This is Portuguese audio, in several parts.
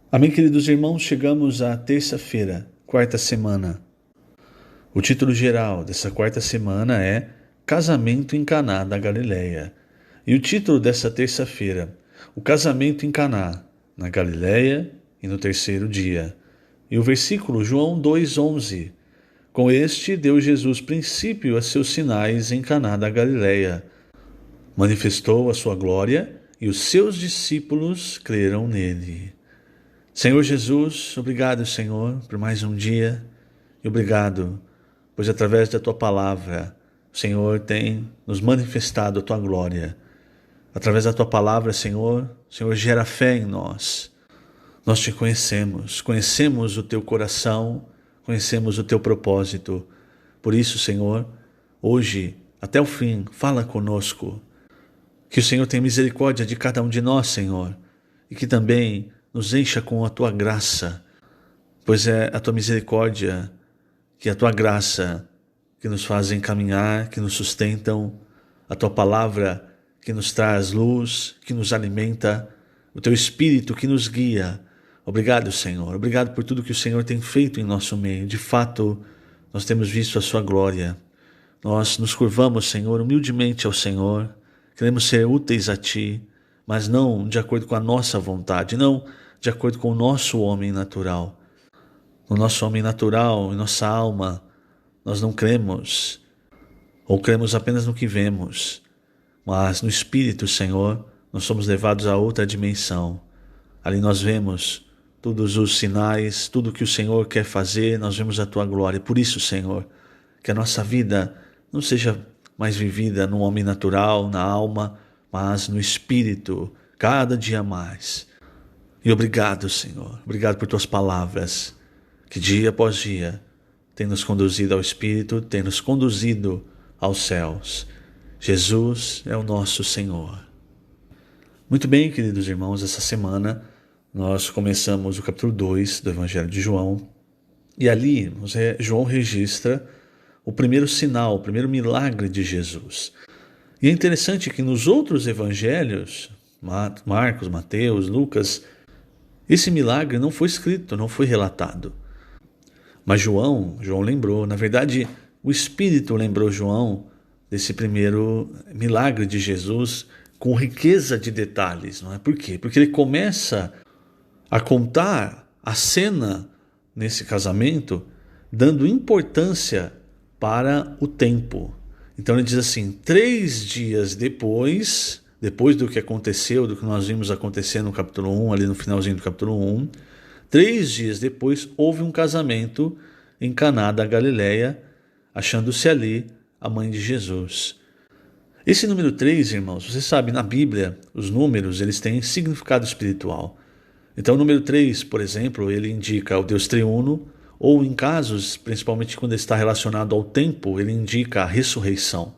Amém, queridos irmãos, chegamos à terça-feira, quarta semana. O título geral dessa quarta semana é Casamento em Caná da Galileia. E o título dessa terça-feira, o casamento em Caná, na Galileia e no terceiro dia. E o versículo João 2,11. Com este deu Jesus princípio a seus sinais em Caná da Galileia. Manifestou a sua glória e os seus discípulos creram nele. Senhor Jesus, obrigado, Senhor, por mais um dia e obrigado, pois através da Tua palavra, o Senhor tem nos manifestado a Tua glória. Através da Tua palavra, Senhor, o Senhor gera fé em nós. Nós Te conhecemos, conhecemos o Teu coração, conhecemos o Teu propósito. Por isso, Senhor, hoje, até o fim, fala conosco. Que o Senhor tenha misericórdia de cada um de nós, Senhor, e que também nos encha com a Tua graça, pois é a Tua misericórdia, que é a Tua graça que nos fazem caminhar, que nos sustentam, a Tua palavra que nos traz luz, que nos alimenta, o Teu Espírito que nos guia. Obrigado, Senhor. Obrigado por tudo que o Senhor tem feito em nosso meio. De fato, nós temos visto a Sua glória. Nós nos curvamos, Senhor, humildemente ao Senhor. Queremos ser úteis a Ti, mas não de acordo com a nossa vontade, não de acordo com o nosso homem natural. No nosso homem natural, em nossa alma, nós não cremos, ou cremos apenas no que vemos, mas no Espírito, Senhor, nós somos levados a outra dimensão. Ali nós vemos todos os sinais, tudo que o Senhor quer fazer, nós vemos a Tua glória. Por isso, Senhor, que a nossa vida não seja mais vivida no homem natural, na alma, mas no Espírito, cada dia mais. E obrigado, Senhor, obrigado por Tuas palavras, que dia após dia tem nos conduzido ao Espírito, tem nos conduzido aos céus. Jesus é o nosso Senhor. Muito bem, queridos irmãos, essa semana nós começamos o capítulo 2 do Evangelho de João, e ali João registra o primeiro sinal, o primeiro milagre de Jesus. E é interessante que nos outros evangelhos, Marcos, Mateus, Lucas, esse milagre não foi escrito, não foi relatado. Mas João lembrou, na verdade, o Espírito lembrou João desse primeiro milagre de Jesus com riqueza de detalhes, não é? Por quê? Porque ele começa a contar a cena nesse casamento, dando importância para o tempo. Então ele diz assim, 3 dias depois do que aconteceu, do que nós vimos acontecer no capítulo 1, ali no finalzinho do capítulo 1, 3 dias depois houve um casamento em Caná da Galileia, achando-se ali a mãe de Jesus. Esse número 3, irmãos, você sabe, na Bíblia, os números eles têm significado espiritual. Então o número 3, por exemplo, ele indica o Deus triuno, ou em casos, principalmente quando está relacionado ao tempo, ele indica a ressurreição.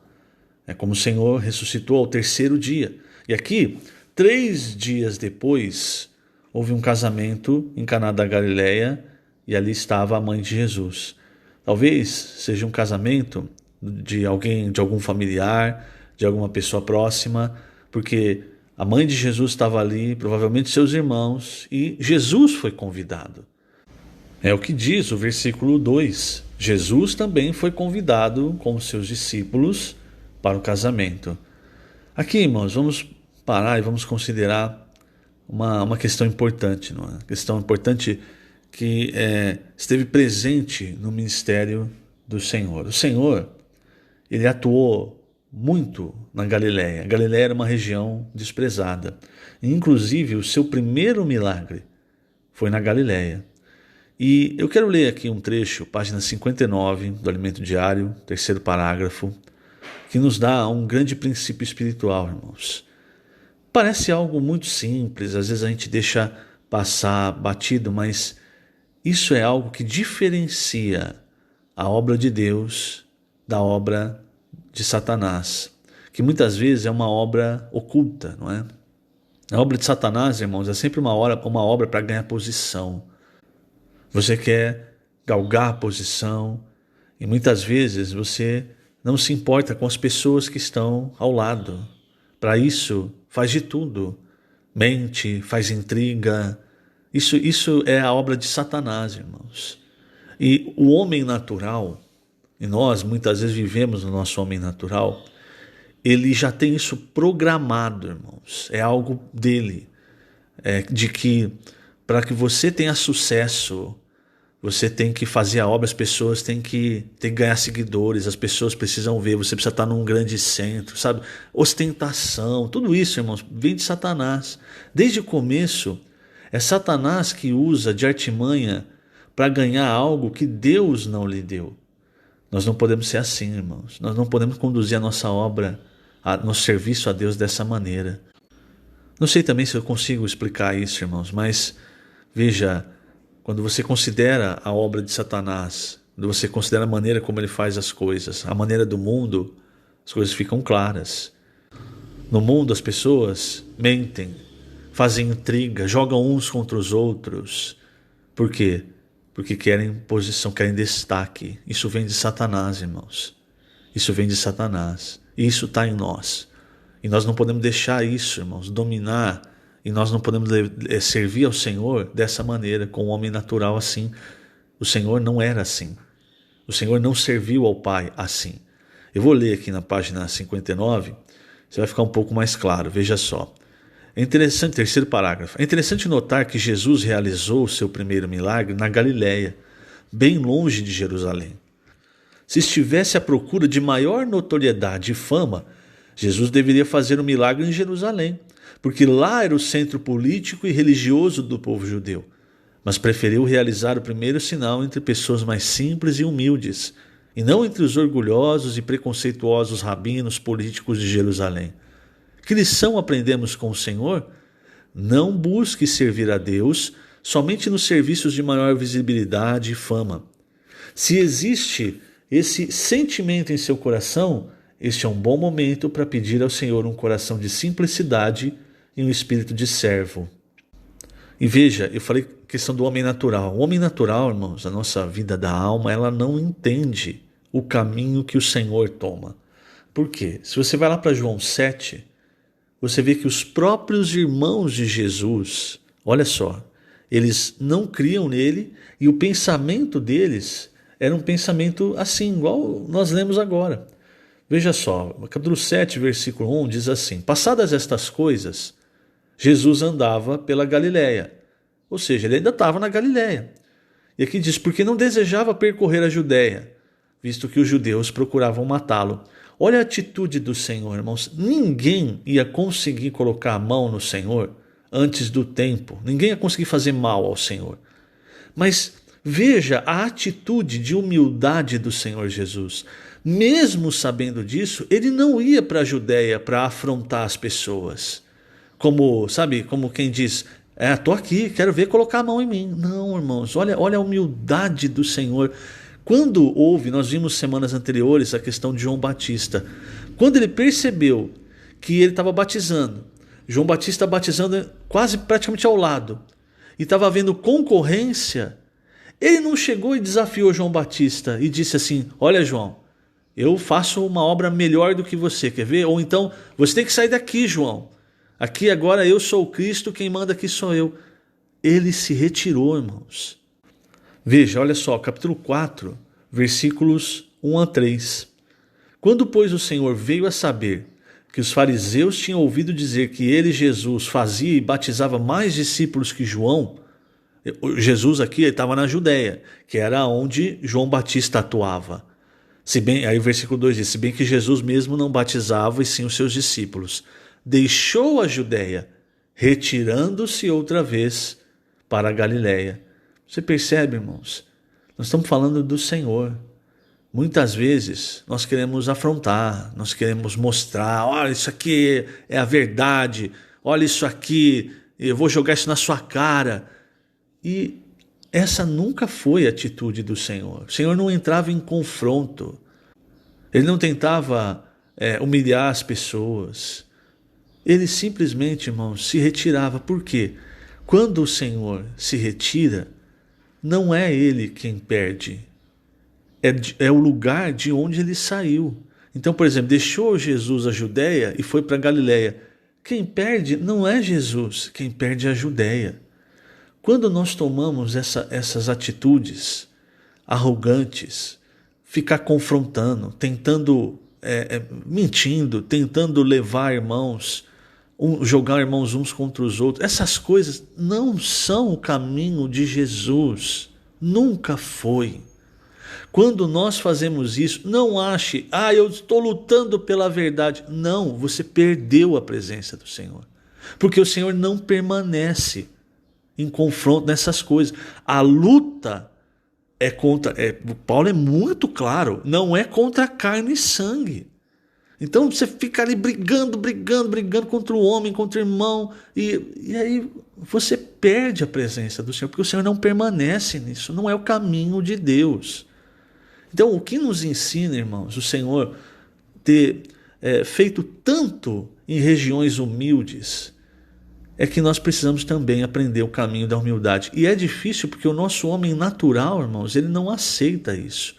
É como o Senhor ressuscitou ao terceiro dia. E aqui, 3 dias depois, houve um casamento em Caná da Galileia e ali estava a mãe de Jesus. Talvez seja um casamento de algum familiar, de alguma pessoa próxima, porque a mãe de Jesus estava ali, provavelmente seus irmãos, e Jesus foi convidado. É o que diz o versículo 2. Jesus também foi convidado com os seus discípulos para o casamento. Aqui, irmãos, vamos parar e vamos considerar uma questão importante, não é? Questão importante que esteve presente no ministério do Senhor. O Senhor, ele atuou muito na Galileia. A Galileia era uma região desprezada. Inclusive, o seu primeiro milagre foi na Galileia. E eu quero ler aqui um trecho, página 59 do Alimento Diário, 3º parágrafo, que nos dá um grande princípio espiritual, irmãos. Parece algo muito simples, às vezes a gente deixa passar batido, mas isso é algo que diferencia a obra de Deus da obra de Satanás, que muitas vezes é uma obra oculta, não é? A obra de Satanás, irmãos, é sempre uma obra para ganhar posição. Você quer galgar a posição e muitas vezes você não se importa com as pessoas que estão ao lado. Para isso, faz de tudo. Mente, faz intriga, Isso é a obra de Satanás, irmãos. E o homem natural, e nós muitas vezes vivemos no nosso homem natural, ele já tem isso programado, irmãos. É algo dele. De que para que você tenha sucesso, você tem que fazer a obra, as pessoas têm que ganhar seguidores, as pessoas precisam ver, você precisa estar num grande centro, sabe? Ostentação, tudo isso, irmãos, vem de Satanás. Desde o começo, é Satanás que usa de artimanha para ganhar algo que Deus não lhe deu. Nós não podemos ser assim, irmãos. Nós não podemos conduzir a nossa obra, nosso serviço a Deus dessa maneira. Não sei também se eu consigo explicar isso, irmãos, mas veja, quando você considera a obra de Satanás, quando você considera a maneira como ele faz as coisas, a maneira do mundo, as coisas ficam claras. No mundo as pessoas mentem, fazem intriga, jogam uns contra os outros. Por quê? Porque querem posição, querem destaque. Isso vem de Satanás, irmãos. Isso vem de Satanás. E isso está em nós. E nós não podemos deixar isso, irmãos, dominar. E nós não podemos servir ao Senhor dessa maneira, com um homem natural assim. O Senhor não era assim. O Senhor não serviu ao Pai assim. Eu vou ler aqui na página 59, você vai ficar um pouco mais claro. Veja só. É interessante, terceiro parágrafo. É interessante notar que Jesus realizou o seu primeiro milagre na Galiléia, bem longe de Jerusalém. Se estivesse à procura de maior notoriedade e fama, Jesus deveria fazer um milagre em Jerusalém, porque lá era o centro político e religioso do povo judeu, mas preferiu realizar o primeiro sinal entre pessoas mais simples e humildes, e não entre os orgulhosos e preconceituosos rabinos políticos de Jerusalém. Que lição aprendemos com o Senhor? Não busque servir a Deus somente nos serviços de maior visibilidade e fama. Se existe esse sentimento em seu coração, este é um bom momento para pedir ao Senhor um coração de simplicidade e um espírito de servo. E veja, eu falei questão do homem natural. O homem natural, irmãos, a nossa vida da alma, ela não entende o caminho que o Senhor toma. Por quê? Se você vai lá para João 7, você vê que os próprios irmãos de Jesus, olha só, eles não criam nele e o pensamento deles era um pensamento assim, igual nós lemos agora. Veja só, no capítulo 7, versículo 1 diz assim: passadas estas coisas, Jesus andava pela Galiléia. Ou seja, ele ainda estava na Galiléia. E aqui diz, porque não desejava percorrer a Judéia, visto que os judeus procuravam matá-lo. Olha a atitude do Senhor, irmãos. Ninguém ia conseguir colocar a mão no Senhor antes do tempo. Ninguém ia conseguir fazer mal ao Senhor. Mas veja a atitude de humildade do Senhor Jesus. Mesmo sabendo disso, ele não ia para a Judéia para afrontar as pessoas. Como quem diz, estou aqui, quero ver colocar a mão em mim. Não, irmãos, olha a humildade do Senhor. Quando nós vimos semanas anteriores a questão de João Batista. Quando ele percebeu que ele estava batizando, João Batista batizando quase praticamente ao lado, e estava havendo concorrência, ele não chegou e desafiou João Batista e disse assim, olha João, eu faço uma obra melhor do que você, quer ver? Ou então, você tem que sair daqui, João. Aqui agora eu sou o Cristo, quem manda aqui sou eu. Ele se retirou, irmãos. Veja, olha só, capítulo 4, versículos 1 a 3. Quando, pois, o Senhor veio a saber que os fariseus tinham ouvido dizer que ele, Jesus, fazia e batizava mais discípulos que João, Jesus aqui estava na Judéia, que era onde João Batista atuava. Aí o versículo 2 diz, se bem que Jesus mesmo não batizava e sim os seus discípulos, deixou a Judéia, retirando-se outra vez para a Galiléia. Você percebe, irmãos? Nós estamos falando do Senhor. Muitas vezes nós queremos afrontar, nós queremos mostrar, olha, isso aqui é a verdade, olha isso aqui, eu vou jogar isso na sua cara. E essa nunca foi a atitude do Senhor. O Senhor não entrava em confronto. Ele não tentava humilhar as pessoas. Ele simplesmente, irmãos, se retirava. Por quê? Quando o Senhor se retira, não é ele quem perde. É o lugar de onde ele saiu. Então, por exemplo, deixou Jesus a Judéia e foi para a Galiléia. Quem perde não é Jesus, quem perde é a Judéia. Quando nós tomamos essas atitudes arrogantes, ficar confrontando, tentando, mentindo, tentando levar irmãos, jogar irmãos uns contra os outros, essas coisas não são o caminho de Jesus, nunca foi. Quando nós fazemos isso, não ache, eu estou lutando pela verdade. Não, você perdeu a presença do Senhor. Porque o Senhor não permanece em confronto nessas coisas. A luta é contra, Paulo é muito claro, não é contra carne e sangue. Então você fica ali brigando contra o homem, contra o irmão, e aí você perde a presença do Senhor, porque o Senhor não permanece nisso, não é o caminho de Deus. Então o que nos ensina, irmãos, o Senhor ter feito tanto em regiões humildes, é que nós precisamos também aprender o caminho da humildade. E é difícil porque o nosso homem natural, irmãos, ele não aceita isso.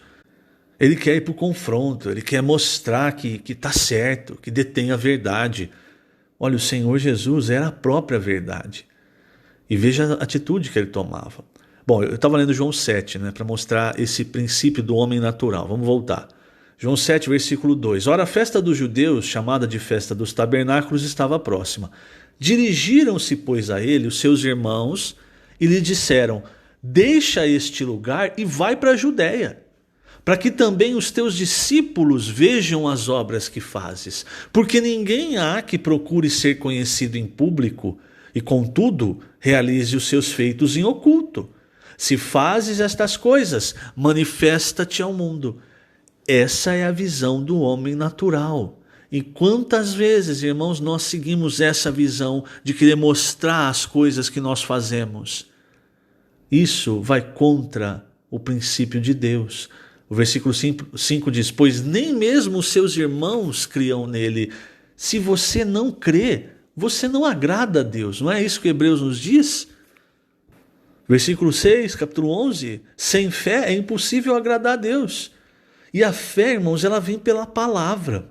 Ele quer ir para o confronto, ele quer mostrar que está certo, que detém a verdade. Olha, o Senhor Jesus era a própria verdade. E veja a atitude que ele tomava. Bom, eu estava lendo João 7, para mostrar esse princípio do homem natural. Vamos voltar. João 7, versículo 2. Ora, a festa dos judeus, chamada de festa dos tabernáculos, estava próxima. Dirigiram-se, pois, a ele os seus irmãos e lhe disseram: deixa este lugar e vai para a Judéia, para que também os teus discípulos vejam as obras que fazes. Porque ninguém há que procure ser conhecido em público e, contudo, realize os seus feitos em oculto. Se fazes estas coisas, manifesta-te ao mundo. Essa é a visão do homem natural. E quantas vezes, irmãos, nós seguimos essa visão de querer mostrar as coisas que nós fazemos? Isso vai contra o princípio de Deus. O versículo 5 diz: pois nem mesmo os seus irmãos criam nele. Se você não crê, você não agrada a Deus. Não é isso que Hebreus nos diz? Versículo 6, capítulo 11. Sem fé é impossível agradar a Deus. E a fé, irmãos, ela vem pela palavra.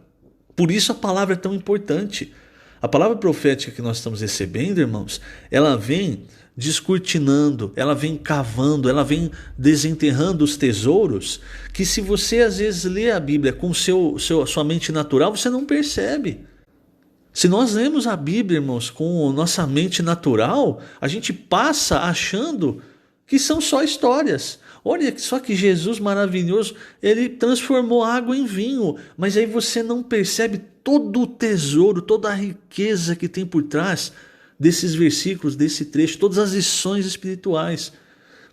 Por isso a palavra é tão importante. A palavra profética que nós estamos recebendo, irmãos, ela vem descortinando, ela vem cavando, ela vem desenterrando os tesouros que, se você às vezes lê a Bíblia com sua mente natural, você não percebe. Se nós lemos a Bíblia, irmãos, com nossa mente natural, a gente passa achando que são só histórias. Olha só que Jesus maravilhoso, ele transformou água em vinho, mas aí você não percebe todo o tesouro, toda a riqueza que tem por trás desses versículos, desse trecho, todas as lições espirituais.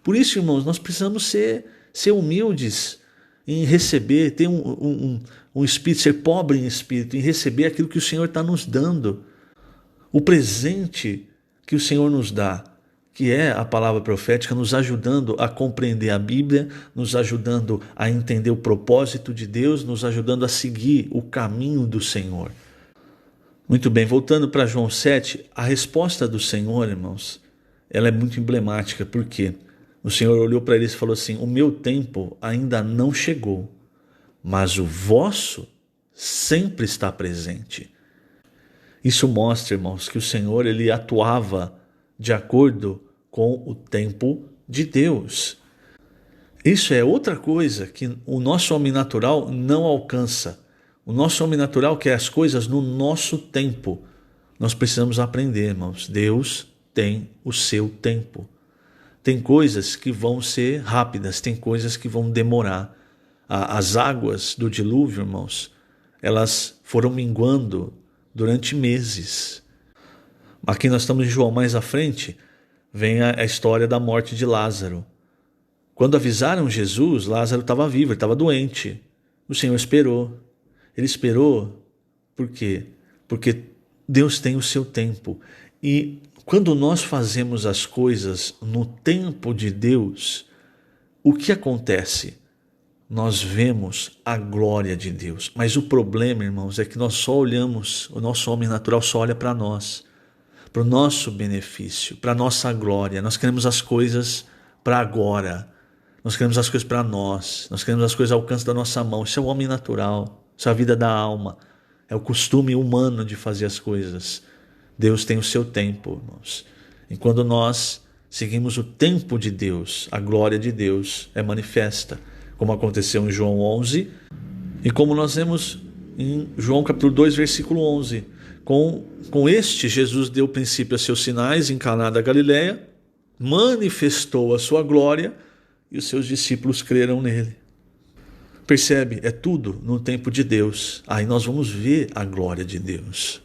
Por isso, irmãos, nós precisamos ser humildes em receber, ter um espírito, ser pobre em espírito, em receber aquilo que o Senhor está nos dando. O presente que o Senhor nos dá, que é a palavra profética, nos ajudando a compreender a Bíblia, nos ajudando a entender o propósito de Deus, nos ajudando a seguir o caminho do Senhor. Muito bem, voltando para João 7, a resposta do Senhor, irmãos, ela é muito emblemática, porque o Senhor olhou para eles e falou assim: o meu tempo ainda não chegou, mas o vosso sempre está presente. Isso mostra, irmãos, que o Senhor ele atuava de acordo com o tempo de Deus. Isso é outra coisa que o nosso homem natural não alcança. O nosso homem natural quer as coisas no nosso tempo. Nós precisamos aprender, irmãos. Deus tem o seu tempo. Tem coisas que vão ser rápidas, tem coisas que vão demorar. As águas do dilúvio, irmãos, elas foram minguando durante meses. Aqui nós estamos em João, mais à frente, vem a história da morte de Lázaro. Quando avisaram Jesus, Lázaro estava vivo, ele estava doente. O Senhor esperou. Ele esperou por quê? Porque Deus tem o seu tempo. E quando nós fazemos as coisas no tempo de Deus, o que acontece? Nós vemos a glória de Deus. Mas o problema, irmãos, é que nós só olhamos, o nosso homem natural só olha para nós, para o nosso benefício, para a nossa glória. Nós queremos as coisas para agora. Nós queremos as coisas para nós. Nós queremos as coisas ao alcance da nossa mão. Isso é o homem natural. Isso é a vida da alma. É o costume humano de fazer as coisas. Deus tem o seu tempo, irmãos. E quando nós seguimos o tempo de Deus, a glória de Deus é manifesta, como aconteceu em João 11 e como nós vemos em João capítulo 2, versículo 11. Com este, Jesus deu princípio a seus sinais em Caná da Galileia, manifestou a sua glória e os seus discípulos creram nele. Percebe? É tudo no tempo de Deus. Aí nós vamos ver a glória de Deus.